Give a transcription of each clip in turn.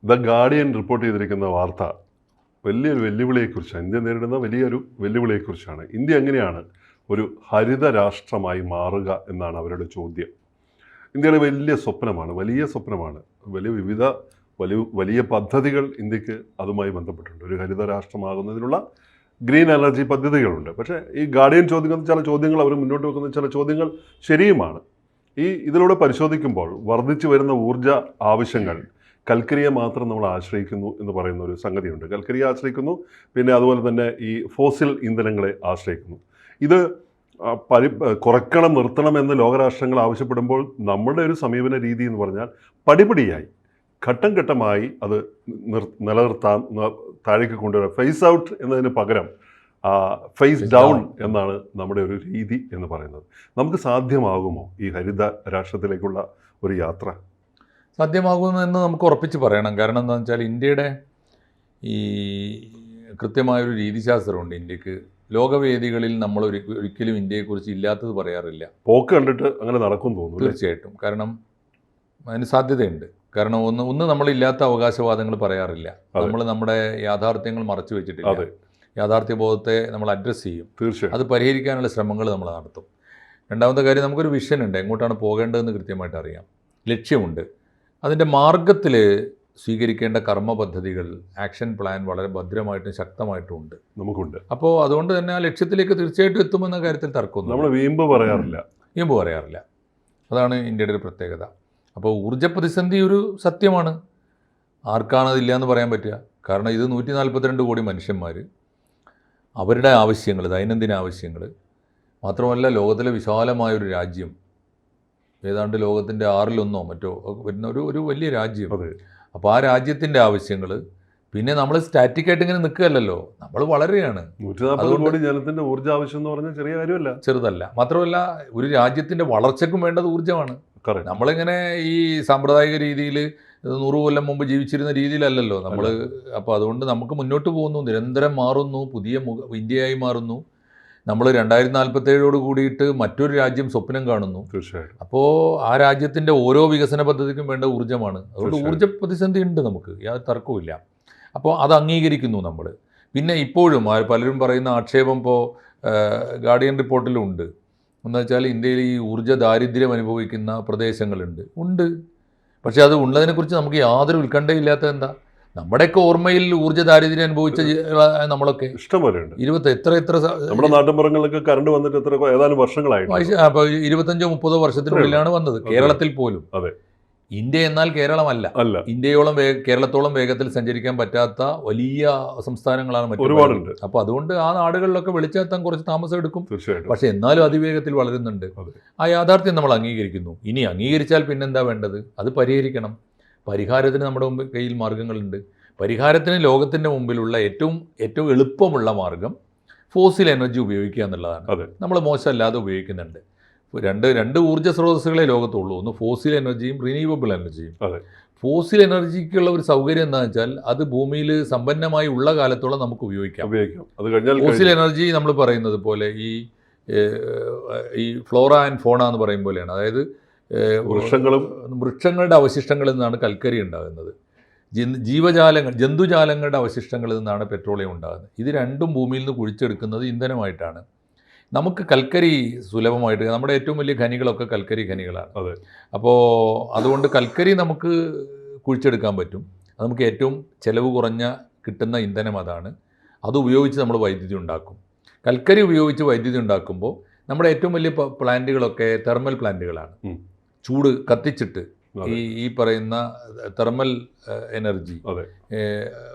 The guardian report ചെയ്തിരിക്കുന്ന വാർത്ത വലിയൊരു വെല്ലുവിളിയെക്കുറിച്ചാണ്. ഇന്ത്യ നേരിടുന്ന വലിയൊരു വെല്ലുവിളിയെക്കുറിച്ചാണ്. ഇന്ത്യ എങ്ങനെയാണ് ഒരു ഹരിത രാഷ്ട്രമായി മാറുക എന്നാണ് അവരുടെ ചോദ്യം. ഇന്ത്യയുടെ വലിയ സ്വപ്നമാണ്, വലിയ പദ്ധതികൾ ഇന്ത്യക്ക് അതുമായി ബന്ധപ്പെട്ടുണ്ട്. ഒരു ഹരിത രാഷ്ട്രമാകുന്നതിനുള്ള ഗ്രീൻ എനർജി പദ്ധതികളുണ്ട്. പക്ഷേ ഈ ഗാർഡിയൻ ചോദിക്കുന്ന ചില ചോദ്യങ്ങൾ, അവർ മുന്നോട്ട് വെക്കുന്ന ചില ചോദ്യങ്ങൾ ശരിയുമാണ്. ഇതിലൂടെ പരിശോധിക്കുമ്പോൾ വർദ്ധിച്ചു വരുന്ന ഊർജ ആവശ്യങ്ങൾ കൽക്കരിയെ മാത്രം നമ്മൾ ആശ്രയിക്കുന്നു എന്ന് പറയുന്ന ഒരു സംഗതിയുണ്ട്. കൽക്കരിയെ ആശ്രയിക്കുന്നു, പിന്നെ അതുപോലെ തന്നെ ഈ ഫോസിൽ ഇന്ധനങ്ങളെ ആശ്രയിക്കുന്നു. ഇത് കുറയ്ക്കണം, നിർത്തണം എന്ന് ലോകരാഷ്ട്രങ്ങൾ ആവശ്യപ്പെടുമ്പോൾ നമ്മുടെ ഒരു സമീപന രീതി എന്ന് പറഞ്ഞാൽ പടിപടിയായി ഘട്ടം ഘട്ടമായി അത് നിലനിർത്താൻ, താഴേക്ക് കൊണ്ടുവരാം. ഫേസ് ഔട്ട് എന്നതിന് പകരം ഫേസ് ഡൗൺ എന്നാണ് നമ്മുടെ ഒരു രീതി എന്ന് പറയുന്നത്. നമുക്ക് സാധ്യമാകുമോ ഈ ഹരിത രാഷ്ട്രത്തിലേക്കുള്ള ഒരു യാത്ര? സാധ്യമാകുമെന്ന് നമുക്ക് ഉറപ്പിച്ച് പറയണം. കാരണം എന്താണെന്ന് വെച്ചാൽ ഇന്ത്യയുടെ ഈ കൃത്യമായൊരു രീതിശാസ്ത്രമുണ്ട് ഇന്ത്യക്ക്. ലോകവേദികളിൽ നമ്മൾ ഒരിക്കലും ഇന്ത്യയെക്കുറിച്ച് ഇല്ലാത്തത് പറയാറില്ല. പോക്ക് കണ്ടിട്ട് അങ്ങനെ നടക്കും തോന്നുന്നു. തീർച്ചയായിട്ടും. കാരണം അതിന് സാധ്യതയുണ്ട്. കാരണം ഒന്ന് നമ്മളില്ലാത്ത അവകാശവാദങ്ങൾ പറയാറില്ല. നമ്മൾ നമ്മുടെ യാഥാർത്ഥ്യങ്ങൾ മറച്ചു വെച്ചിട്ടില്ല. യാഥാർത്ഥ്യബോധത്തെ നമ്മൾ അഡ്രസ്സ് ചെയ്യും. തീർച്ചയായും അത് പരിഹരിക്കാനുള്ള ശ്രമങ്ങൾ നമ്മൾ നടത്തും. രണ്ടാമത്തെ കാര്യം, നമുക്കൊരു വിഷൻ ഉണ്ട്, എങ്ങോട്ടാണ് പോകേണ്ടതെന്ന് കൃത്യമായിട്ട് അറിയാം, ലക്ഷ്യമുണ്ട്. അതിൻ്റെ മാർഗത്തിൽ സ്വീകരിക്കേണ്ട കർമ്മ പദ്ധതികൾ, ആക്ഷൻ പ്ലാൻ വളരെ ഭദ്രമായിട്ടും ശക്തമായിട്ടും ഉണ്ട്, നമുക്കുണ്ട്. അപ്പോൾ അതുകൊണ്ട് തന്നെ ആ ലക്ഷ്യത്തിലേക്ക് തീർച്ചയായിട്ടും എത്തുമെന്ന കാര്യത്തിൽ തർക്കമൊന്നും നമ്മൾ വീമ്പ് പറയാറില്ല. അതാണ് ഇന്ത്യയുടെ ഒരു പ്രത്യേകത. അപ്പോൾ ഊർജ്ജ പ്രതിസന്ധി ഒരു സത്യമാണ്. ആർക്കാണതില്ല എന്ന് പറയാൻ പറ്റുക? കാരണം ഇത് 142 കോടി മനുഷ്യന്മാർ, അവരുടെ ആവശ്യങ്ങൾ, ദൈനംദിന ആവശ്യങ്ങൾ മാത്രമല്ല, ലോകത്തിലെ വിശാലമായൊരു രാജ്യം, ഏതാണ്ട് ലോകത്തിൻ്റെ 6-1 മറ്റോ വരുന്ന ഒരു വലിയ രാജ്യം. അപ്പോൾ ആ രാജ്യത്തിൻ്റെ ആവശ്യങ്ങൾ, പിന്നെ നമ്മൾ സ്റ്റാറ്റിക്കായിട്ട് ഇങ്ങനെ നിൽക്കുകയല്ലല്ലോ, നമ്മൾ വളരെയാണ്. 140 കോടി ജനത്തിൻ്റെ ഊർജ്ജ ആവശ്യം എന്ന് പറഞ്ഞാൽ ചെറിയ കാര്യമല്ല, ചെറുതല്ല. മാത്രമല്ല ഒരു രാജ്യത്തിൻ്റെ വളർച്ചയ്ക്കും വേണ്ടത് ഊർജ്ജമാണ്. നമ്മളിങ്ങനെ ഈ സാമ്പ്രദായിക രീതിയിൽ 100 കൊല്ലം മുമ്പ് ജീവിച്ചിരുന്ന രീതിയിലല്ലല്ലോ നമ്മൾ. അപ്പോൾ അതുകൊണ്ട് നമുക്ക് മുന്നോട്ട് പോകുന്നു, നിരന്തരം മാറുന്നു, പുതിയ ഇന്ത്യയായി മാറുന്നു. നമ്മൾ 2047 കൂടിയിട്ട് മറ്റൊരു രാജ്യം സ്വപ്നം കാണുന്നു. അപ്പോൾ ആ രാജ്യത്തിൻ്റെ ഓരോ വികസന പദ്ധതിക്കും വേണ്ട ഊർജ്ജമാണ്. അതുകൊണ്ട് ഊർജ്ജ പ്രതിസന്ധി ഉണ്ട്, നമുക്ക് യാതൊരു തർക്കവുമില്ല. അപ്പോൾ അത് അംഗീകരിക്കുന്നു നമ്മൾ. പിന്നെ ഇപ്പോഴും പലരും പറയുന്ന ആക്ഷേപം ഇപ്പോൾ ഗാർഡിയൻ റിപ്പോർട്ടിലും ഉണ്ട്. എന്ന് വെച്ചാൽ ഇന്ത്യയിൽ ഈ ഊർജ്ജ ദാരിദ്ര്യം അനുഭവിക്കുന്ന പ്രദേശങ്ങളുണ്ട്. പക്ഷേ അത് ഉള്ളതിനെക്കുറിച്ച് നമുക്ക് യാതൊരു ഉത്കണ്ഠയില്ലാത്ത എന്താ? നമ്മുടെയൊക്കെ ഓർമ്മയിൽ ഊർജ്ജ ദാരിദ്ര്യം അനുഭവിച്ച നമ്മളൊക്കെ ഇഷ്ടംപോലെ എത്ര നമ്മുടെ നാട്ടിൻപുറങ്ങളിലൊക്കെ കറണ്ട് വന്നിട്ട് ഏതാനും വർഷങ്ങളായി. അപ്പോൾ 25-30 വർഷത്തിനുള്ളിലാണ് വന്നത്. കേരളത്തിൽ പോലും. ഇന്ത്യ എന്നാൽ കേരളമല്ല. കേരളത്തോളം വേഗത്തിൽ സഞ്ചരിക്കാൻ പറ്റാത്ത വലിയ സംസ്ഥാനങ്ങളാണ് മറ്റു. അപ്പോൾ അതുകൊണ്ട് ആ നാടുകളിലൊക്കെ വെളിച്ചെത്താൻ കുറച്ച് താമസം എടുക്കും. പക്ഷെ എന്നാലും അതിവേഗത്തിൽ വളരുന്നുണ്ട്. ആ യാഥാർത്ഥ്യം നമ്മൾ അംഗീകരിക്കുന്നു. ഇനി അംഗീകരിച്ചാൽ പിന്നെന്താ വേണ്ടത്? അത് പരിഹരിക്കണം. പരിഹാരത്തിന് നമ്മുടെ കയ്യിൽ മാർഗങ്ങളുണ്ട്. പരിഹാരത്തിന് ലോകത്തിൻ്റെ മുമ്പിലുള്ള ഏറ്റവും എളുപ്പമുള്ള മാർഗം ഫോസിൽ എനർജി ഉപയോഗിക്കുക എന്നുള്ളതാണ്. നമ്മൾ മോശമല്ലാതെ ഉപയോഗിക്കുന്നുണ്ട്. രണ്ട് ഊർജ്ജ സ്രോതസ്സുകളെ ലോകത്തുള്ളൂ. ഒന്ന് ഫോസിൽ എനർജിയും റിന്യൂവബിൾ എനർജിയും. ഫോസിൽ എനർജിക്കുള്ള ഒരു സൗകര്യം എന്താണെന്ന് വെച്ചാൽ അത് ഭൂമിയിൽ സമ്പന്നമായി ഉള്ള കാലത്തോളം നമുക്ക് ഉപയോഗിക്കാം. ഫോസിൽ എനർജി നമ്മൾ പറയുന്നത് പോലെ ഈ ഫ്ലോറ ആൻഡ് ഫോണ എന്ന് പറയും പോലെയാണ്. അതായത് വൃക്ഷങ്ങളുടെ അവശിഷ്ടങ്ങളിൽ നിന്നാണ് കൽക്കരി ഉണ്ടാകുന്നത്. ജന്തുജാലങ്ങളുടെ അവശിഷ്ടങ്ങളിൽ നിന്നാണ് പെട്രോളിയം ഉണ്ടാകുന്നത്. ഇത് രണ്ടും ഭൂമിയിൽ നിന്ന് കുഴിച്ചെടുക്കുന്നത് ഇന്ധനമായിട്ടാണ്. നമുക്ക് കൽക്കരി സുലഭമായിട്ട്, നമ്മുടെ ഏറ്റവും വലിയ ഖനികളൊക്കെ കൽക്കരി ഖനികളാണ്. അപ്പോൾ അതുകൊണ്ട് കൽക്കരി നമുക്ക് കുഴിച്ചെടുക്കാൻ പറ്റും. അത് നമുക്ക് ഏറ്റവും ചിലവ് കുറഞ്ഞ കിട്ടുന്ന ഇന്ധനം അതാണ്. അത് ഉപയോഗിച്ച് നമ്മൾ വൈദ്യുതി ഉണ്ടാക്കും. കൽക്കരി ഉപയോഗിച്ച് വൈദ്യുതി ഉണ്ടാക്കുമ്പോൾ നമ്മുടെ ഏറ്റവും വലിയ പ്ലാന്റുകളൊക്കെ തെർമൽ പ്ലാന്റുകളാണ്. ചൂട് കത്തിച്ചിട്ട് ഈ പറയുന്ന തെർമൽ എനർജി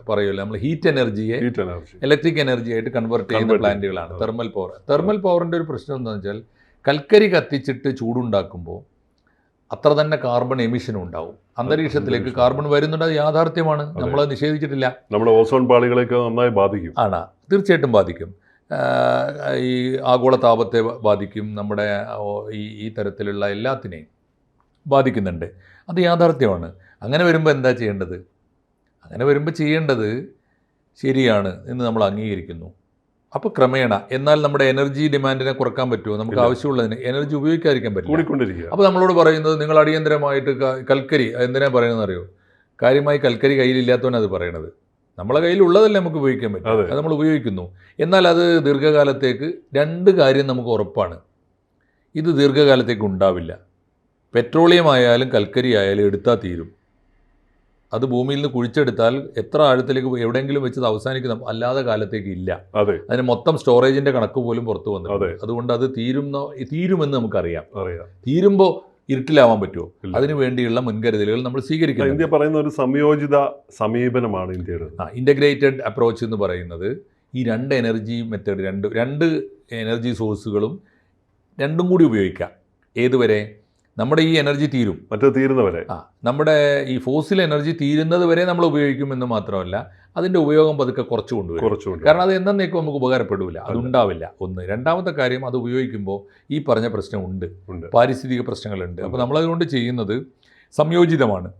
പറയുമല്ലോ, നമ്മൾ ഹീറ്റ് എനർജിയെ ഇലക്ട്രിക് എനർജി ആയിട്ട് കൺവേർട്ട് ചെയ്യുന്ന പ്ലാന്റുകളാണ് തെർമൽ പവർ. തെർമൽ പവറിൻ്റെ ഒരു പ്രശ്നം എന്താണെന്ന് വെച്ചാൽ കൽക്കരി കത്തിച്ചിട്ട് ചൂടുണ്ടാക്കുമ്പോൾ അത്ര തന്നെ കാർബൺ എമിഷനും ഉണ്ടാവും. അന്തരീക്ഷത്തിലേക്ക് കാർബൺ വരുന്നുണ്ട്. അത് യാഥാർത്ഥ്യമാണ്, നമ്മൾ നിഷേധിച്ചിട്ടില്ല. നമ്മുടെ ഓസോൺ പാളികളെയൊക്കെ നന്നായി ബാധിക്കും. തീർച്ചയായിട്ടും ബാധിക്കും. ഈ ആഗോള താപത്തെ ബാധിക്കും. നമ്മുടെ ഈ തരത്തിലുള്ള എല്ലാത്തിനെയും ബാധിക്കുന്നുണ്ട്. അത് യാഥാർത്ഥ്യമാണ്. അങ്ങനെ വരുമ്പോൾ എന്താ ചെയ്യേണ്ടത്? അങ്ങനെ വരുമ്പോൾ ചെയ്യേണ്ടത് ശരിയാണ് എന്ന് നമ്മൾ അംഗീകരിക്കുന്നു. അപ്പോൾ ക്രമേണ, എന്നാൽ നമ്മുടെ എനർജി ഡിമാൻഡിനെ കുറക്കാൻ പറ്റുമോ? നമുക്ക് ആവശ്യമുള്ളതിന് എനർജി ഉപയോഗിക്കാതിരിക്കാൻ പറ്റില്ല. അപ്പോൾ നമ്മളോട് പറയുന്നത് നിങ്ങൾ അടിയന്തരമായിട്ട് കൽക്കരി എന്തിനാ പറയുന്നതെന്ന് അറിയോ? കാര്യമായി കൽക്കരി കയ്യിലില്ലാത്തവനാണ് അത് പറയണത്. നമ്മളെ കയ്യിലുള്ളതല്ലേ നമുക്ക് ഉപയോഗിക്കാൻ പറ്റും, അത് നമ്മൾ ഉപയോഗിക്കുന്നു. എന്നാൽ അത് ദീർഘകാലത്തേക്ക് 2 കാര്യം നമുക്ക് ഉറപ്പാണ്, ഇത് ദീർഘകാലത്തേക്ക് ഉണ്ടാവില്ല. പെട്രോളിയം ആയാലും കൽക്കരി ആയാലും എടുത്താൽ തീരും. അത് ഭൂമിയിൽ നിന്ന് കുഴിച്ചെടുത്താൽ എത്ര ആഴത്തിലേക്ക് എവിടെയെങ്കിലും വെച്ചത് അവസാനിക്കുന്ന, അല്ലാതെ കാലത്തേക്ക് ഇല്ല. അതിന് മൊത്തം സ്റ്റോറേജിൻ്റെ കണക്ക് പോലും പുറത്തു വന്നു. അതുകൊണ്ട് അത് തീരുമെന്ന് നമുക്കറിയാം. തീരുമ്പോൾ ഇരുട്ടിലാവാൻ പറ്റുമോ? അതിനു വേണ്ടിയുള്ള മുൻകരുതലുകൾ നമ്മൾ സ്വീകരിക്കണം. ഇന്ത്യ പറയുന്ന ഒരു സംയോജിത സമീപനമാണ് ഇന്ത്യയുടെ. ഇൻ്റഗ്രേറ്റഡ് അപ്രോച്ച് എന്ന് പറയുന്നത് ഈ 2 എനർജി മെത്തേഡ്, രണ്ട് എനർജി സോഴ്സുകളും രണ്ടും കൂടി ഉപയോഗിക്കാം. ഏതുവരെ? നമ്മുടെ ഈ എനർജി തീരും, മറ്റേ തീരുന്നവരെ. നമ്മുടെ ഈ ഫോസിൽ എനർജി തീരുന്നത് വരെ നമ്മൾ ഉപയോഗിക്കുമെന്ന് മാത്രമല്ല, അതിൻ്റെ ഉപയോഗം പതുക്കെ കുറച്ചു കൊണ്ടുവരും. കാരണം അത് എന്നേക്കും നമുക്ക് ഉപകാരപ്പെടില്ല, അതുണ്ടാവില്ല. ഒന്ന്. രണ്ടാമത്തെ കാര്യം, അത് ഉപയോഗിക്കുമ്പോൾ ഈ പറഞ്ഞ പ്രശ്നമുണ്ട്, പാരിസ്ഥിതിക പ്രശ്നങ്ങളുണ്ട്. അപ്പോൾ നമ്മളതുകൊണ്ട് ചെയ്യുന്നത് സംയോജിതമാണ്.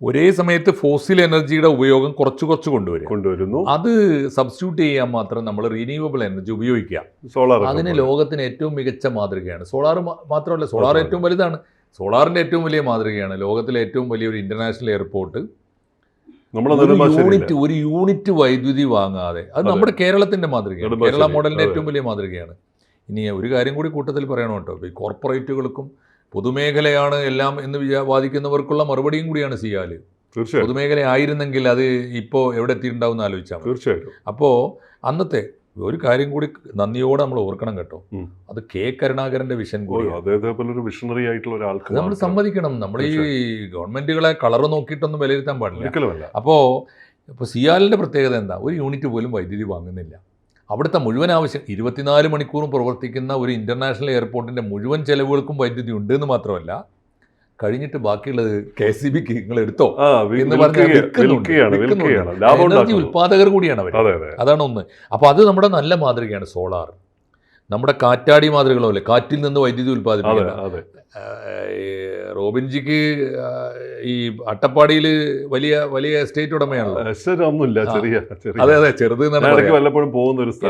ഒരേ സമയത്ത് ഫോസിൽ എനർജിയുടെ ഉപയോഗം കുറച്ച് കൊണ്ടുവരുന്നു. അത് സബ്സ്റ്റിറ്റ്യൂട്ട് ചെയ്യാൻ മാത്രം നമ്മൾ റിന്യൂവബിൾ എനർജി ഉപയോഗിക്കുക. സോളാർ അതിന് ലോകത്തിന് ഏറ്റവും മികച്ച മാതൃകയാണ്. സോളാർ മാത്രമല്ല, സോളാർ ഏറ്റവും വലുതാണ്. സോളാറിൻ്റെ ഏറ്റവും വലിയ മാതൃകയാണ് ലോകത്തിലെ ഏറ്റവും വലിയൊരു ഇൻ്റർനാഷണൽ എയർപോർട്ട്. ഒരു യൂണിറ്റ് വൈദ്യുതി വാങ്ങാതെ, അത് നമ്മുടെ കേരളത്തിൻ്റെ മാതൃകയാണ്, കേരള മോഡലിൻ്റെ ഏറ്റവും വലിയ മാതൃകയാണ്. ഇനി ഒരു കാര്യം കൂടി കൂട്ടത്തിൽ പറയണം കേട്ടോ, ഈ കോർപ്പറേറ്റുകൾക്കും പൊതുമേഖലയാണ് എല്ലാം എന്ന് വാദിക്കുന്നവർക്കുള്ള മറുപടിയും കൂടിയാണ് സിയാൽ. പൊതുമേഖല ആയിരുന്നെങ്കിൽ അത് ഇപ്പോൾ എവിടെ എത്തിയിട്ടുണ്ടാവും എന്ന് ആലോചിച്ചാൽ തീർച്ചയായിട്ടും. അപ്പോൾ അന്നത്തെ ഒരു കാര്യം കൂടി നന്ദിയോടെ നമ്മൾ ഓർക്കണം കേട്ടോ, അത് കെ കരുണാകരന്റെ വിഷൻ കൂടി. വിഷണറി ആയിട്ടുള്ള ഒരാൾക്ക് നമ്മൾ സമ്മതിക്കണം. നമ്മൾ ഈ ഗവൺമെന്റുകളെ കളർ നോക്കിയിട്ടൊന്നും വിലയിരുത്താൻ പാടില്ല. അപ്പോൾ സിയാലിന്റെ പ്രത്യേകത എന്താ? ഒരു യൂണിറ്റ് പോലും വൈദ്യുതി വാങ്ങുന്നില്ല. അവിടുത്തെ മുഴുവൻ ആവശ്യം 24 മണിക്കൂറും പ്രവർത്തിക്കുന്ന ഒരു ഇൻ്റർനാഷണൽ എയർപോർട്ടിൻ്റെ മുഴുവൻ ചെലവുകൾക്കും വൈദ്യുതി ഉണ്ട് എന്ന് മാത്രമല്ല, കഴിഞ്ഞിട്ട് ബാക്കിയുള്ളത് KCBക്ക് നിങ്ങൾ എടുത്തോ എന്ന് പറഞ്ഞാൽ എനർജി ഉൽപ്പാദകർ കൂടിയാണ് അവർ. അതാണ് ഒന്ന്. അപ്പോൾ അത് നമ്മുടെ നല്ല മാതൃകയാണ് സോളാർ. നമ്മുടെ കാറ്റാടി മാതൃകളോ അല്ലേ, കാറ്റിൽ നിന്ന് വൈദ്യുതി ഉൽപ്പാദിപ്പിക്കുന്നത്. റോബിൻജിക്ക് ഈ അട്ടപ്പാടിയിൽ വലിയ എസ്റ്റേറ്റ് ഉടമയാണല്ലോ. അതെ, ചെറുത്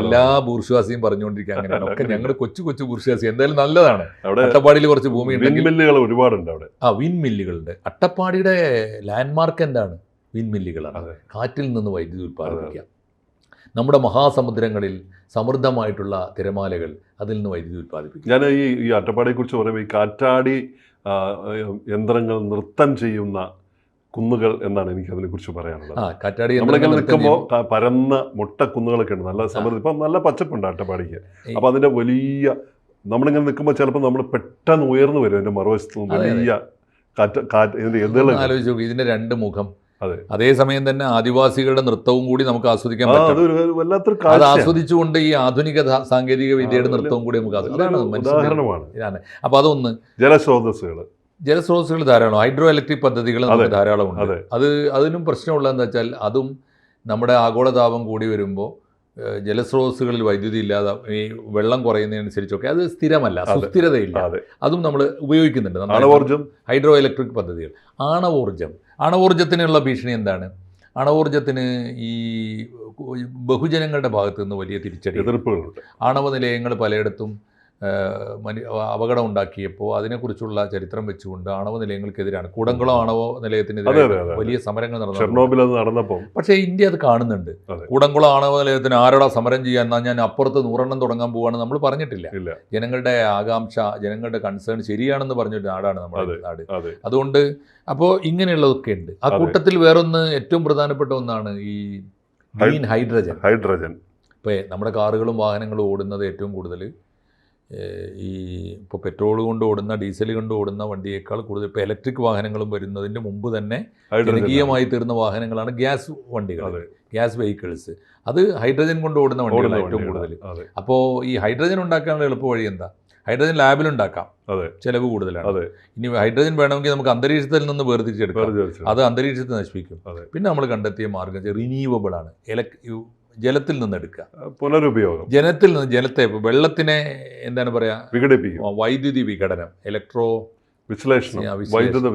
എല്ലാ ബൂർഷ്വാസിയും പറഞ്ഞുകൊണ്ടിരിക്കുക അങ്ങനെയാണ്. ഒക്കെ ഞങ്ങൾ കൊച്ചു ബൂർഷ്വാസി. എന്തായാലും നല്ലതാണ്. അട്ടപ്പാടിയിൽ കുറച്ച് ഭൂമി ഒരുപാടുണ്ട് അവിടെ. വിൻമില്ലുകളുണ്ട്. അട്ടപ്പാടിയുടെ ലാൻഡ്മാർക്ക് എന്താണ്? വിൻമില്ലുകളാണ്. കാറ്റിൽ നിന്ന് വൈദ്യുതി ഉൽപ്പാദിപ്പിക്കുക. നമ്മുടെ മഹാസമുദ്രങ്ങളിൽ സമൃദ്ധമായിട്ടുള്ള തിരമാലകൾ, അതിൽ നിന്ന് വൈദ്യുതി ഉൽപ്പാദിപ്പിക്കും. ഞാൻ ഈ അട്ടപ്പാടിയെക്കുറിച്ച് പറയുമ്പോൾ, ഈ കാറ്റാടി യന്ത്രങ്ങൾ നൃത്തം ചെയ്യുന്ന കുന്നുകൾ എന്നാണ് എനിക്ക് അതിനെക്കുറിച്ച് പറയാനുള്ളത്. കാറ്റാടി നമ്മളിങ്ങനെ നിൽക്കുമ്പോൾ പരന്ന മുട്ട കുന്നുകളൊക്കെ ഉണ്ട്, നല്ല സമൃദ്ധി. ഇപ്പം നല്ല പച്ചപ്പുണ്ട് അട്ടപ്പാടിക്ക്. അപ്പോൾ അതിൻ്റെ വലിയ, നമ്മളിങ്ങനെ നിൽക്കുമ്പോൾ ചിലപ്പോൾ നമ്മൾ പെട്ടെന്ന് ഉയർന്നു വരും അതിൻ്റെ മറുവശത്ത് വലിയ ആലോചിച്ച് നോക്കും, ഇതിൻ്റെ 2 മുഖം. അതേസമയം തന്നെ ആദിവാസികളുടെ നൃത്തവും കൂടി നമുക്ക് ആസ്വദിക്കാൻ പറ്റും. അത് ആസ്വദിച്ചുകൊണ്ട് ഈ ആധുനിക സാങ്കേതിക വിദ്യയുടെ നൃത്തവും കൂടി നമുക്ക് ഉദാഹരണമാണ്. അപ്പോൾ അതൊന്ന്. ജലസ്രോതസ്സുകൾ ധാരാളം, ഹൈഡ്രോ ഇലക്ട്രിക് പദ്ധതികൾ നമുക്ക് ധാരാളം ഉണ്ട്. അതിനും പ്രശ്നമുള്ളതെന്ന് വെച്ചാൽ, അതും നമ്മുടെ ആഗോളതാപം കൂടി വരുമ്പോൾ ജലസ്രോതസ്സുകളിൽ വൈദ്യുതി ഇല്ലാതെ ഈ വെള്ളം കുറയുന്നതിനനുസരിച്ചൊക്കെ അത് സ്ഥിരമല്ല, സുസ്ഥിരതയില്ല. അതും നമ്മൾ ഉപയോഗിക്കുന്നുണ്ട്. ഹൈഡ്രോ ഇലക്ട്രിക് പദ്ധതികൾ. ആണവോർജ്ജത്തിനുള്ള ഭീഷണി എന്താണ്? ആണവോർജ്ജത്തിന് ഈ ബഹുജനങ്ങളുടെ ഭാഗത്തു നിന്ന് വലിയ എതിർപ്പുകളുണ്ട്. ആണവ നിലയങ്ങൾ പലയിടത്തും അപകടം ഉണ്ടാക്കിയപ്പോൾ അതിനെക്കുറിച്ചുള്ള ചരിത്രം വെച്ചുകൊണ്ട് ആണവ നിലയങ്ങൾക്കെതിരാണ്. കൂടംകുളം ആണവ നിലയത്തിനെതിരെ വലിയ സമരങ്ങൾ നടന്നു. പക്ഷേ ഇന്ത്യ അത് കാണുന്നുണ്ട്. കൂടംകുളം ആണവ നിലയത്തിന് ആരോടാ സമരം ചെയ്യാൻ, എന്നാൽ ഞാൻ അപ്പുറത്ത് 100 തുടങ്ങാൻ പോവാണ് നമ്മൾ പറഞ്ഞിട്ടില്ല. ജനങ്ങളുടെ ആകാംക്ഷ, ജനങ്ങളുടെ കൺസേൺ ശരിയാണെന്ന് പറഞ്ഞൊരു നാടാണ് നമ്മുടെ നാട്. അതുകൊണ്ട് അപ്പോൾ ഇങ്ങനെയുള്ളതൊക്കെ ഉണ്ട്. ആ കൂട്ടത്തിൽ വേറൊന്ന്, ഏറ്റവും പ്രധാനപ്പെട്ട ഒന്നാണ് ഈ ഗ്രീൻ ഹൈഡ്രജൻ. ഇപ്പോൾ നമ്മുടെ കാറുകളും വാഹനങ്ങളും ഓടുന്നത് ഏറ്റവും കൂടുതൽ ഈ ഇപ്പോൾ പെട്രോൾ കൊണ്ട് ഓടുന്ന, ഡീസൽ കൊണ്ട് ഓടുന്ന വണ്ടിയേക്കാൾ കൂടുതൽ ഇപ്പോൾ ഇലക്ട്രിക് വാഹനങ്ങളും വരുന്നതിൻ്റെ മുമ്പ് തന്നെ ജനകീയമായി തീർന്ന വാഹനങ്ങളാണ് ഗ്യാസ് വണ്ടികൾ, ഗ്യാസ് വെഹിക്കിൾസ്. അത് ഹൈഡ്രജൻ കൊണ്ട് ഓടുന്ന വണ്ടികളാണ് ഏറ്റവും കൂടുതൽ. അപ്പോൾ ഈ ഹൈഡ്രജൻ ഉണ്ടാക്കാനുള്ള എളുപ്പ വഴി എന്താ? ഹൈഡ്രജൻ ലാബിലുണ്ടാക്കാം, ചിലവ് കൂടുതലാണ്. ഇനി ഹൈഡ്രജൻ വേണമെങ്കിൽ നമുക്ക് അന്തരീക്ഷത്തിൽ നിന്ന് വേർതിരിച്ചെടുക്കാം, അത് അന്തരീക്ഷത്തെ നശിപ്പിക്കും. പിന്നെ നമ്മൾ കണ്ടെത്തിയ മാർഗം റിന്യൂവബിൾ ആണ്. ജലത്തിൽ നിന്ന് എടുക്കുക, പുനരുപയോഗം. ജലത്തെ, വെള്ളത്തിനെ എന്താണ് പറയുക, വൈദ്യുതി വിഘടനം, വൈദ്യുത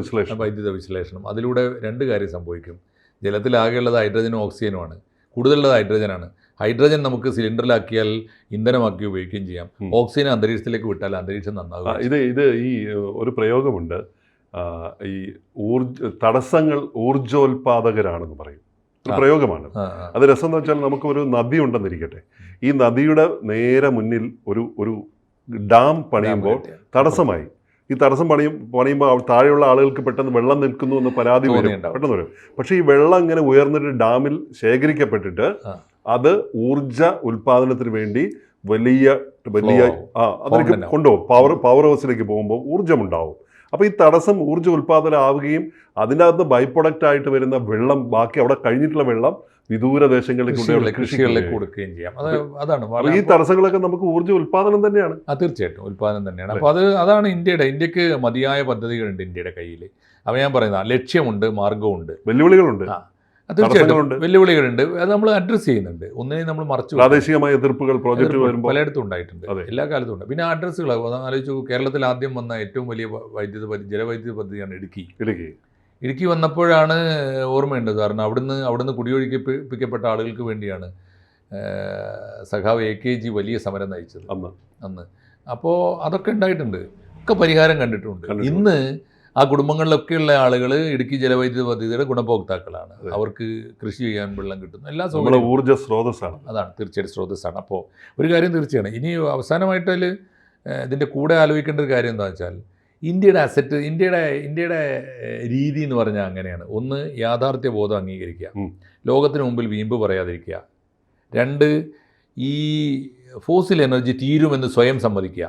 വിശ്ലേഷണം. അതിലൂടെ 2 കാര്യം സംഭവിക്കും. ജലത്തിലാകെയുള്ളത് ഹൈഡ്രജനും ഓക്സിജനുമാണ്. കൂടുതലുള്ളത് ഹൈഡ്രജനാണ്. ഹൈഡ്രജൻ നമുക്ക് സിലിണ്ടറിലാക്കിയാൽ ഇന്ധനമാക്കി ഉപയോഗിക്കുകയും ചെയ്യാം. ഓക്സിജൻ അന്തരീക്ഷത്തിലേക്ക് വിട്ടാൽ അന്തരീക്ഷം നന്നാകും. ഇത് ഈ ഒരു പ്രയോഗമുണ്ട്, ഈ തടസ്സങ്ങൾ ഊർജോൽപാദകരാണെന്ന് പറയും. ഒരു പ്രയോഗമാണ്. അത് രസം എന്ന് വെച്ചാൽ നമുക്കൊരു നദി ഉണ്ടെന്നിരിക്കട്ടെ. ഈ നദിയുടെ നേരെ മുന്നിൽ ഒരു ഡാം പണിയുമ്പോൾ തടസ്സമായി. ഈ തടസ്സം പണിയുമ്പോൾ താഴെയുള്ള ആളുകൾക്ക് പെട്ടെന്ന് വെള്ളം നിൽക്കുന്നു എന്ന് പരാതി പെട്ടെന്ന് വരും. പക്ഷേ ഈ വെള്ളം ഇങ്ങനെ ഉയർന്നിട്ട് ഡാമിൽ ശേഖരിക്കപ്പെട്ടിട്ട് അത് ഊർജ ഉൽപാദനത്തിന് വേണ്ടി വലിയ അതിലേക്ക് കൊണ്ടുപോകും. പവർ ഹൗസിലേക്ക് പോകുമ്പോൾ ഊർജ്ജമുണ്ടാവും. അപ്പോൾ ഈ തടസ്സം ഊർജ്ജ ഉൽപാദനമാവുകയും അതിൻ്റെ അകത്ത് ബൈ പ്രൊഡക്റ്റ് ആയിട്ട് വരുന്ന വെള്ളം, ബാക്കി അവിടെ കഴിഞ്ഞിട്ടുള്ള വെള്ളം വിദൂര ദേശങ്ങളിലേക്ക് കൃഷികളിലേക്ക് കൊടുക്കുകയും ചെയ്യാം. അതാണ് ഈ തടസ്സങ്ങളൊക്കെ നമുക്ക് ഊർജ്ജ ഉൽപാദനം തന്നെയാണ്. തീർച്ചയായിട്ടും ഉൽപാദനം തന്നെയാണ്. അപ്പോൾ അതാണ് ഇന്ത്യക്ക് മതിയായ പദ്ധതികളുണ്ട് ഇന്ത്യയുടെ കയ്യിൽ. അപ്പോൾ ഞാൻ പറയുന്നത് ലക്ഷ്യമുണ്ട്, മാർഗമുണ്ട്, വെല്ലുവിളികളുണ്ട്. തീർച്ചയായിട്ടും വെല്ലുവിളികളുണ്ട്. അത് നമ്മൾ അഡ്രസ്സ് ചെയ്യുന്നുണ്ട്. ഒന്നിനെയും നമ്മൾ മറച്ചു. പ്രാദേശികമായ എതിർപ്പുകൾ പ്രോജക്റ്റ് വരുമ്പോൾ പലയിടത്തും ഉണ്ടായിട്ടുണ്ട്, എല്ലാ കാലത്തും ഉണ്ട്. പിന്നെ അഡ്രസ്സുകൾ ആലോചിച്ചു. കേരളത്തിൽ ആദ്യം വന്ന ഏറ്റവും വലിയ ജലവൈദ്യുത പദ്ധതിയാണ് ഇടുക്കി വന്നപ്പോഴാണ് ഓർമ്മയുണ്ട്. കാരണം അവിടുന്ന് കുടിയൊഴിപ്പിക്കപ്പെട്ട ആളുകൾക്ക് വേണ്ടിയാണ് സഖാവ് AKG വലിയ സമരം നയിച്ചത് അന്ന്. അപ്പോൾ അതൊക്കെ ഉണ്ടായിട്ടുണ്ട്, ഒക്കെ പരിഹാരം കണ്ടിട്ടുണ്ട്. ഇന്ന് ആ കുടുംബങ്ങളിലൊക്കെയുള്ള ആളുകൾ ഇടുക്കി ജലവൈദ്യുത പദ്ധതിയുടെ ഗുണഭോക്താക്കളാണ്. അവർക്ക് കൃഷി ചെയ്യാൻ വെള്ളം കിട്ടുന്നു, എല്ലാ സൗകര്യവും ഊർജ്ജ സ്രോതസ്സാണ്. അതാണ് തീർച്ചയായിട്ടും സ്രോതസ്സാണ്. അപ്പോൾ ഒരു കാര്യം തീർച്ചയാണ്. ഇനി അവസാനമായിട്ടതിൽ ഇതിൻ്റെ കൂടെ ആലോചിക്കേണ്ട ഒരു കാര്യം എന്താണെന്ന് വെച്ചാൽ ഇന്ത്യയുടെ അസറ്റ്, ഇന്ത്യയുടെ രീതി എന്ന് പറഞ്ഞാൽ അങ്ങനെയാണ്. ഒന്ന്, യാഥാർത്ഥ്യ ബോധം അംഗീകരിക്കുക, ലോകത്തിന് മുമ്പിൽ വീമ്പ് പറയാതിരിക്കുക. രണ്ട്, ഈ ഫോസിൽ എനർജി തീരുമെന്ന് സ്വയം സമ്മതിക്കുക.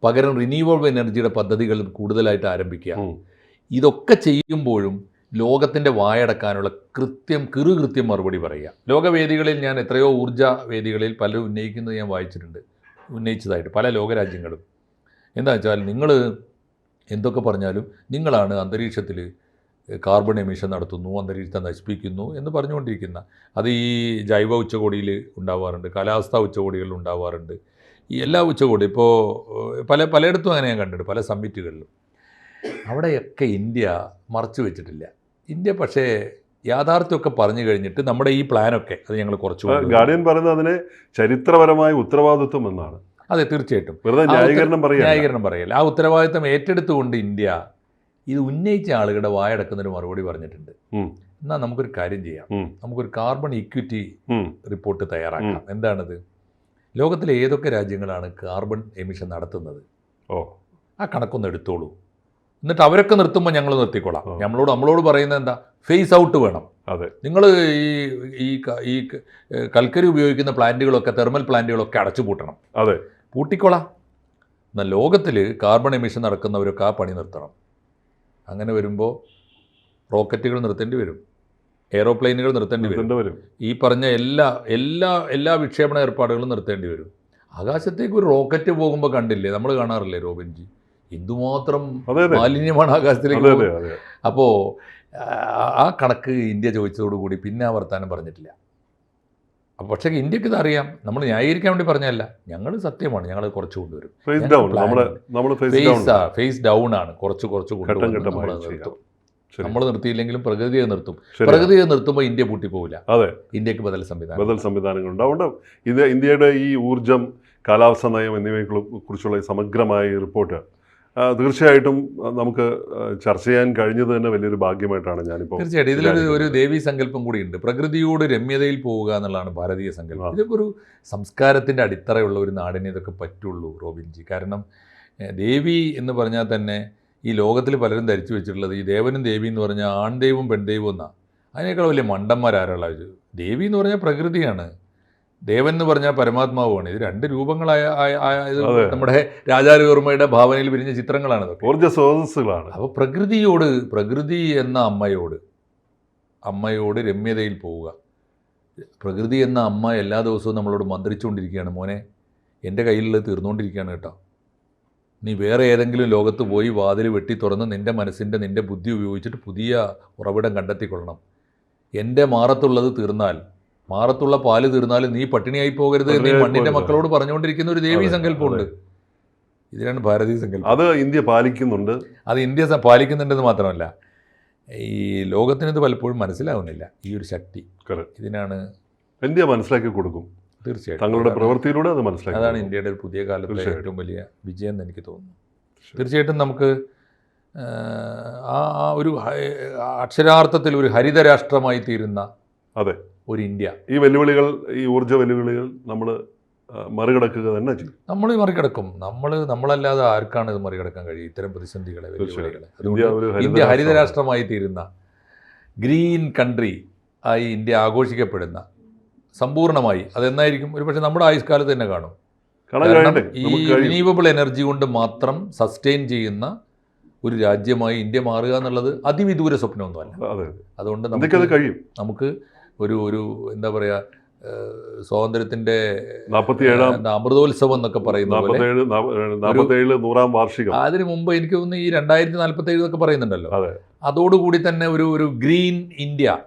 പകരം റിന്യൂവബിൾ എനർജിയുടെ പദ്ധതികൾ കൂടുതലായിട്ട് ആരംഭിക്കുക. ഇതൊക്കെ ചെയ്യുമ്പോഴും ലോകത്തിൻ്റെ വായടക്കാനുള്ള കൃത്യം മറുപടി പറയുക. ലോകവേദികളിൽ ഞാൻ എത്രയോ ഊർജ്ജ വേദികളിൽ പലരും ഉന്നയിക്കുന്നത് ഞാൻ ഉന്നയിച്ചതായിട്ട് പല ലോകരാജ്യങ്ങളും. എന്താ വെച്ചാൽ നിങ്ങൾ എന്തൊക്കെ പറഞ്ഞാലും നിങ്ങളാണ് അന്തരീക്ഷത്തിൽ കാർബൺ എമിഷൻ നടത്തുന്നു, അന്തരീക്ഷത്തെ നശിപ്പിക്കുന്നു എന്ന് പറഞ്ഞുകൊണ്ടിരിക്കുന്ന. അത് ഈ ജൈവ ഉച്ചകോടിയിൽ ഉണ്ടാവാറുണ്ട്, കാലാവസ്ഥാ ഉച്ചകോടികളിൽ ഉണ്ടാവാറുണ്ട്. ഈ എല്ലാ ഉച്ചകോടി ഇപ്പോൾ പലയിടത്തും അങ്ങനെ ഞാൻ കണ്ടിട്ടുണ്ട്, പല സമ്മിറ്റുകളിലും. അവിടെയൊക്കെ ഇന്ത്യ മറച്ചു വെച്ചിട്ടില്ല. ഇന്ത്യ പക്ഷേ യാഥാർത്ഥ്യമൊക്കെ പറഞ്ഞു കഴിഞ്ഞിട്ട് നമ്മുടെ ഈ പ്ലാനൊക്കെ അത് ഞങ്ങൾ കുറച്ച് ഗാർഡിയൻ പറയുന്നത് അതിനെ ചരിത്രപരമായ ഉത്തരവാദിത്വം എന്നാണ്. അതെ, തീർച്ചയായിട്ടും ന്യായീകരണം പറയല്ല. ആ ഉത്തരവാദിത്വം ഏറ്റെടുത്തുകൊണ്ട് ഇന്ത്യ ഇത് ഉന്നയിച്ച ആളുകളുടെ വായടക്കുന്നതിന് മറുപടി പറഞ്ഞിട്ടുണ്ട്. എന്നാൽ നമുക്കൊരു കാര്യം ചെയ്യാം, നമുക്കൊരു കാർബൺ ഇക്വിറ്റി റിപ്പോർട്ട് തയ്യാറാക്കാം. എന്താണത്? ലോകത്തിലെ ഏതൊക്കെ രാജ്യങ്ങളാണ് കാർബൺ എമിഷൻ നടത്തുന്നത്, ആ കണക്കൊന്ന് എടുത്തോളൂ. എന്നിട്ട് അവരൊക്കെ നിർത്തുമ്പോൾ ഞങ്ങൾ നിർത്തിക്കോളാം. നമ്മളോട് പറയുന്നത് എന്താ? ഫേസ് ഔട്ട് വേണം. നിങ്ങൾ ഈ കൽക്കരി ഉപയോഗിക്കുന്ന പ്ലാന്റുകളൊക്കെ, തെർമൽ പ്ലാന്റുകളൊക്കെ അടച്ചു പൂട്ടണം. പൂട്ടിക്കോളാം. എന്നാൽ ലോകത്തിൽ കാർബൺ എമിഷൻ നടക്കുന്നവരൊക്കെ ആ പണി നിർത്തണം. അങ്ങനെ വരുമ്പോൾ റോക്കറ്റുകൾ നിർത്തേണ്ടി വരും, എയ്റോപ്ലെയിനുകൾ നിർത്തേണ്ടി വരും, ഈ പറഞ്ഞ എല്ലാ വിക്ഷേപണ ഏർപ്പാടുകളും നിർത്തേണ്ടി വരും. ആകാശത്തേക്ക് ഒരു റോക്കറ്റ് പോകുമ്പോൾ കണ്ടില്ലേ, നമ്മൾ കാണാറില്ലേ റോബിൻജി, എന്തുമാത്രം മാലിന്യമാണ് ആകാശത്തിലേക്ക് പോകുന്നത്. അപ്പോൾ ആ കണക്ക് ഇന്ത്യ ചോദിച്ചതോടുകൂടി പിന്നെ ആ വർത്താനം പറഞ്ഞിട്ടില്ല. അപ്പോൾ പക്ഷേ ഇന്ത്യക്ക് ഇതറിയാം. നമ്മൾ ന്യായീകരിക്കാൻ വേണ്ടി പറഞ്ഞല്ല, ഞങ്ങൾ സത്യമാണ്, ഞങ്ങൾ കുറച്ച് കൊണ്ടുവരും. ഫേസ് ഡൗൺ ആണ്, കുറച്ച് കൊണ്ടുവരും. നമ്മൾ നിർത്തിയില്ലെങ്കിലും പ്രകൃതിയെ നിർത്തും. പ്രകൃതിയെ നിർത്തുമ്പോൾ ഇന്ത്യ പൂട്ടിപ്പോവില്ല. ഇന്ത്യക്ക് ബദൽ സംവിധാനങ്ങളുണ്ട്. അതുകൊണ്ട് ഇന്ത്യയുടെ ഈ ഊർജ്ജം, കാലാവസ്ഥാ നയം എന്നിവയെ കുറിച്ചുള്ള സമഗ്രമായ റിപ്പോർട്ട് തീർച്ചയായിട്ടും നമുക്ക് ചർച്ച ചെയ്യാൻ കഴിഞ്ഞത് തന്നെ വലിയൊരു ഭാഗ്യമായിട്ടാണ് ഞാനിപ്പോൾ. തീർച്ചയായിട്ടും ഇതിലൊരു ദേവീ സങ്കല്പം കൂടിയുണ്ട്. പ്രകൃതിയോട് രമ്യതയിൽ പോവുക എന്നുള്ളതാണ് ഭാരതീയ സങ്കല്പം. ഇതൊക്കെ ഒരു സംസ്കാരത്തിൻ്റെ അടിത്തറയുള്ള ഒരു നാടിനെ ഇതൊക്കെ പറ്റുള്ളൂ റോബിൻജി. കാരണം ദേവി എന്ന് പറഞ്ഞാൽ തന്നെ ഈ ലോകത്തിൽ പലരും ധരിച്ചു വെച്ചിട്ടുള്ളത് ഈ ദേവനും ദേവി എന്ന് പറഞ്ഞാൽ ആൺദൈവവും പെൺദൈവവും എന്നാണ്. അതിനേക്കാൾ വലിയ മണ്ടന്മാരാരുള്ളത്. ദേവി എന്ന് പറഞ്ഞാൽ പ്രകൃതിയാണ്, ദേവൻ എന്ന് പറഞ്ഞാൽ പരമാത്മാവുമാണ്. ഇത് രണ്ട് രൂപങ്ങളായ നമ്മുടെ രാജാരവിവർമ്മയുടെ ഭാവനയിൽ വിരിഞ്ഞ ചിത്രങ്ങളാണ് ഇതൊക്കെ, ഊർജ്ജ സ്രോതസ്സുകളാണ്. അപ്പോൾ പ്രകൃതി എന്ന അമ്മയോട് രമ്യതയിൽ പോവുക. പ്രകൃതി എന്ന അമ്മ എല്ലാ ദിവസവും നമ്മളോട് മന്ത്രിച്ചുകൊണ്ടിരിക്കുകയാണ്, മോനെ എൻ്റെ കയ്യിലുള്ളത് തീർന്നുകൊണ്ടിരിക്കുകയാണ് കേട്ടോ, നീ വേറെ ഏതെങ്കിലും ലോകത്ത് പോയി വാതിൽ വെട്ടി തുറന്ന് നിൻ്റെ ബുദ്ധി ഉപയോഗിച്ചിട്ട് പുതിയ ഉറവിടം കണ്ടെത്തിക്കൊള്ളണം. എൻ്റെ മാറത്തുള്ള പാല് തീർന്നാൽ നീ പട്ടിണിയായി പോകരുത് എന്ന് മണ്ണിൻ്റെ മക്കളോട് പറഞ്ഞുകൊണ്ടിരിക്കുന്ന ഒരു ദേവീ സങ്കല്പമുണ്ട്. ഇതിനാണ് ഭാരതീയ സങ്കല്പം. അത് ഇന്ത്യ പാലിക്കുന്നുണ്ട്. അത് ഇന്ത്യ പാലിക്കുന്നുണ്ടെന്ന് മാത്രമല്ല, ഈ ലോകത്തിനിത് പലപ്പോഴും മനസ്സിലാവുന്നില്ല ഈ ഒരു ശക്തി. ഇതിനാണ് ഇന്ത്യ മനസ്സിലാക്കി കൊടുക്കും. തീർച്ചയായിട്ടും തങ്ങളുടെ പ്രവൃത്തിയിലൂടെ അത് മനസ്സിലാക്കി. അതാണ് ഇന്ത്യയുടെ ഒരു പുതിയ കാലത്തെ ഏറ്റവും വലിയ വിജയം എന്ന് എനിക്ക് തോന്നുന്നു. തീർച്ചയായിട്ടും നമുക്ക് ആ ഒരു അക്ഷരാർത്ഥത്തിൽ ഒരു ഹരിതരാഷ്ട്രമായി തീരുന്ന അതെ ഒരു ഇന്ത്യ. ഈ വെല്ലുവിളികൾ, ഈ ഊർജ്ജ വെല്ലുവിളികൾ നമ്മൾ മറികടക്കുക തന്നെ ചെയ്യും. നമ്മൾ മറികടക്കും. നമ്മളല്ലാതെ ആർക്കാണ് ഇത് മറികടക്കാൻ കഴിയും ഇത്തരം പ്രതിസന്ധികളെ, വെല്ലുവിളികളെ? അതുകൊണ്ട് ഇന്ത്യ ഹരിതരാഷ്ട്രമായി തീരുന്ന ഗ്രീൻ കൺട്രി ആയി ഇന്ത്യ ആഘോഷിക്കപ്പെടുന്ന സമ്പൂർണ്ണമായി അതെന്നായിരിക്കും? ഒരുപക്ഷെ നമ്മുടെ ആയുഷ്കാലത്ത് തന്നെ കാണും. കാരണം ഈ റിന്യൂവബിൾ എനർജി കൊണ്ട് മാത്രം സസ്റ്റെയിൻ ചെയ്യുന്ന ഒരു രാജ്യമായി ഇന്ത്യ മാറുക എന്നുള്ളത് അതിവിദൂര സ്വപ്നമൊന്നുമല്ല. അതുകൊണ്ട് നമുക്ക് ഒരു എന്താ പറയുക, സ്വാതന്ത്ര്യത്തിന്റെ 47ാം അമൃതോത്സവം എന്നൊക്കെ പറയുന്ന പോലെ 100ാം വാർഷികം. അതിനു മുമ്പ് എനിക്ക് തോന്നുന്നു ഈ 2047 എന്നൊക്കെ പറയുന്നുണ്ടല്ലോ, അതോടുകൂടി തന്നെ ഒരു ഗ്രീൻ ഇന്ത്യ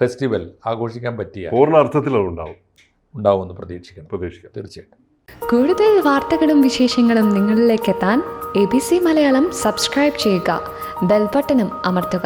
ഫെസ്റ്റിവൽ ആഘോഷിക്കാൻ പറ്റിയ പൂർണ്ണ അർത്ഥത്തിൽ ഉണ്ടാവുമെന്ന് പ്രതീക്ഷിക്കാം. തീർച്ചയായിട്ടും. കൂടുതൽ വാർത്തകളും വിശേഷങ്ങളും നിങ്ങളിലേക്ക് എത്താൻ ABC മലയാളം സബ്സ്ക്രൈബ് ചെയ്യുക, ബെൽ ബട്ടണും അമർത്തുക.